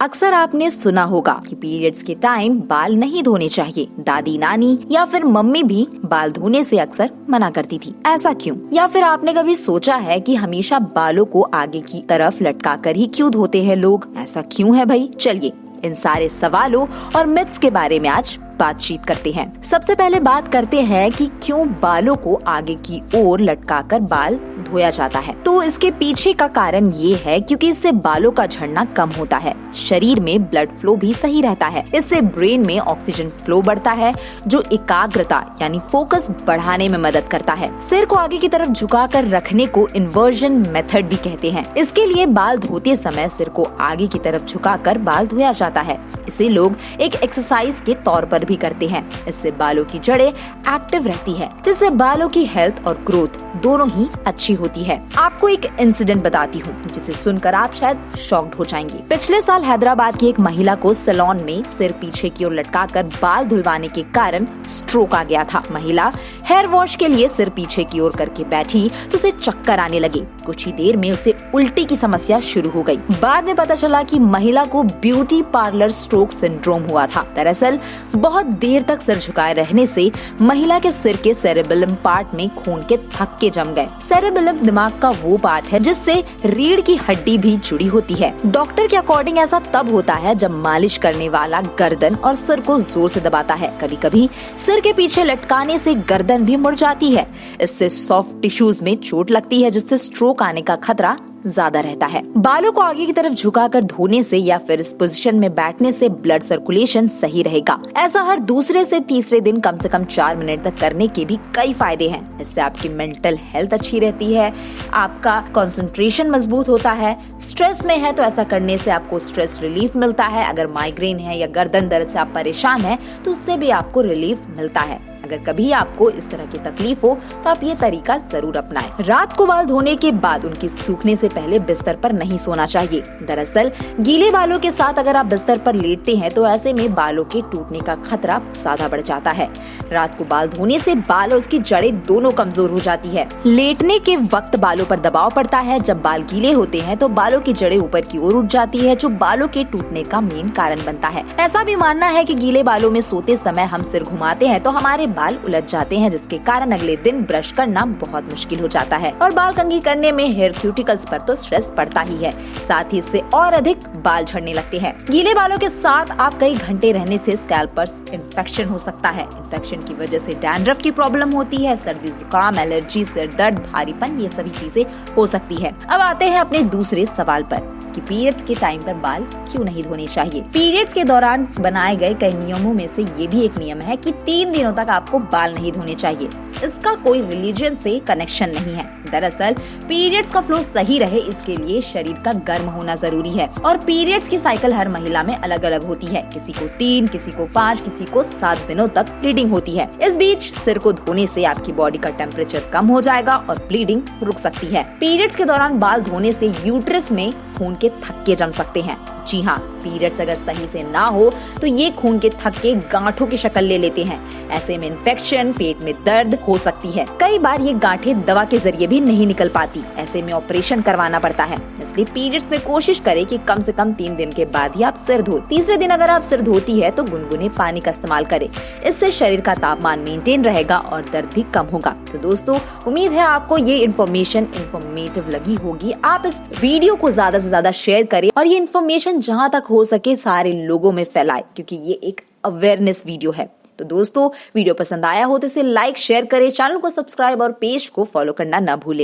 अक्सर आपने सुना होगा कि पीरियड्स के टाइम बाल नहीं धोने चाहिए। दादी नानी या फिर मम्मी भी बाल धोने से अक्सर मना करती थी। ऐसा क्यों? या फिर आपने कभी सोचा है कि हमेशा बालों को आगे की तरफ लटका कर ही क्यों धोते हैं लोग? ऐसा क्यों है भाई? चलिए इन सारे सवालों और मिथ्स के बारे में आज बातचीत करते हैं। सबसे पहले बात करते हैं कि क्यों बालों को आगे की ओर लटकाकर बाल धोया जाता है। तो इसके पीछे का कारण ये है क्योंकि इससे बालों का झड़ना कम होता है, शरीर में ब्लड फ्लो भी सही रहता है। इससे ब्रेन में ऑक्सीजन फ्लो बढ़ता है जो एकाग्रता यानी फोकस बढ़ाने में मदद करता है। सिर को आगे की तरफ झुकाकर रखने को इन्वर्जन मेथड भी कहते हैं। इसके लिए बाल धोते समय सिर को आगे की तरफ झुकाकर बाल धोया जाता है। इसे लोग एक एक्सरसाइज के तौर पर भी करते हैं। इससे बालों की जड़ें एक्टिव रहती है, जिससे बालों की हेल्थ और ग्रोथ दोनों ही अच्छी होती है। आपको एक इंसिडेंट बताती हूँ जिसे सुनकर आप शायद शॉक्ड हो जाएंगे। पिछले साल हैदराबाद की एक महिला को सैलून में सिर पीछे की ओर लटकाकर बाल धुलवाने के कारण स्ट्रोक आ गया था। महिला हेयर वॉश के लिए सिर पीछे की ओर करके बैठी तो उसे चक्कर आने लगे। कुछ ही देर में उसे उल्टी की समस्या शुरू हो गई। बाद में पता चला कि महिला को ब्यूटी पार्लर स्ट्रोक सिंड्रोम हुआ था। दरअसल बहुत देर तक सिर झुकाए रहने से महिला के सिर के सेरेबेलम पार्ट में खून के थक्के जम गए। सेरेबेलम दिमाग का वो पार्ट है जिससे रीढ़ की हड्डी भी जुड़ी होती है। डॉक्टर के अकॉर्डिंग ऐसा तब होता है जब मालिश करने वाला गर्दन और सिर को जोर से दबाता है। कभी कभी सिर के पीछे लटकाने से गर्दन भी मुड़ जाती है। इससे सॉफ्ट टिश्यूज में चोट लगती है जिससे स्ट्रोक आने का खतरा ज्यादा रहता है। बालों को आगे की तरफ झुकाकर धोने से या फिर इस पोजीशन में बैठने से ब्लड सर्कुलेशन सही रहेगा। ऐसा हर दूसरे से तीसरे दिन कम से कम 4 मिनट तक करने के भी कई फायदे हैं। इससे आपकी मेंटल हेल्थ अच्छी रहती है, आपका कंसंट्रेशन मजबूत होता है। स्ट्रेस में है तो ऐसा करने से आपको स्ट्रेस रिलीफ मिलता है। अगर माइग्रेन है या गर्दन दर्द से आप परेशान हैं तो उससे भी आपको रिलीफ मिलता है। अगर कभी आपको इस तरह की तकलीफ हो तो आप ये तरीका जरूर अपनाएं। रात को बाल धोने के बाद उनकी सूखने से पहले बिस्तर पर नहीं सोना चाहिए। दरअसल गीले बालों के साथ अगर आप बिस्तर पर लेटते हैं तो ऐसे में बालों के टूटने का खतरा ज्यादा बढ़ जाता है। रात को बाल धोने से बाल और उसकी जड़ें दोनों कमजोर हो जाती है। लेटने के वक्त बालों पर दबाव पड़ता है। जब बाल गीले होते हैं तो बालों की जड़ें ऊपर की ओर उठ जाती है जो बालों के टूटने का मेन कारण बनता है। ऐसा भी मानना है कि गीले बालों में सोते समय हम सिर घुमाते हैं तो हमारे बाल उलझ जाते हैं, जिसके कारण अगले दिन ब्रश करना बहुत मुश्किल हो जाता है। और बाल कंघी करने में हेयर क्यूटिकल्स पर तो स्ट्रेस पड़ता ही है, साथ ही इससे और अधिक बाल झड़ने लगते हैं। गीले बालों के साथ आप कई घंटे रहने से स्कैल्प पर इन्फेक्शन हो सकता है। इन्फेक्शन की वजह से डैंड्रफ की प्रॉब्लम होती है। सर्दी जुकाम, एलर्जी, सिर दर्द, भारीपन, ये सभी चीजें हो सकती है। अब आते हैं अपने दूसरे सवाल पर कि पीरियड्स के टाइम पर बाल क्यों नहीं धोने चाहिए। पीरियड्स के दौरान बनाए गए कई नियमों में से ये भी एक नियम है कि 3 दिनों तक आपको बाल नहीं धोने चाहिए। इसका कोई रिलीजन से कनेक्शन नहीं है। दरअसल पीरियड्स का फ्लो सही रहे इसके लिए शरीर का गर्म होना जरूरी है। और पीरियड्स की साइकिल हर महिला में अलग अलग होती है। किसी को 3, किसी को 5, किसी को 7 दिनों तक ब्लीडिंग होती है। इस बीच सिर को धोने से आपकी बॉडी का टेम्परेचर कम हो जाएगा और ब्लीडिंग रुक सकती है। पीरियड्स के दौरान बाल धोने से यूट्रस में खून के थक्के जम सकते हैं। जी हाँ, पीरियड्स अगर सही से ना हो तो ये खून के थक्के गांठों की शक्ल ले लेते हैं। ऐसे में इन्फेक्शन, पेट में दर्द हो सकती है। कई बार ये गांठें दवा के जरिए भी नहीं निकल पाती। ऐसे में ऑपरेशन करवाना पड़ता है। इसलिए पीरियड्स में कोशिश करें कि कम से कम 3 दिन के बाद ही आप सिर धोएं। तीसरे दिन अगर आप सिर धोती है तो गुनगुने पानी का इस्तेमाल करें। इससे शरीर का तापमान मेंटेन रहेगा और दर्द भी कम होगा। तो दोस्तों, उम्मीद है आपको ये इन्फॉर्मेशन इन्फॉर्मेटिव लगी होगी। आप इस वीडियो को ज्यादा से ज्यादा शेयर करें और ये इन्फॉर्मेशन जहाँ तक हो सके सारे लोगों में फैलाए, क्योंकि ये एक अवेयरनेस वीडियो है। तो दोस्तों, वीडियो पसंद आया हो तो इसे लाइक, शेयर करें, चैनल को सब्सक्राइब और पेज को फॉलो करना न भूले।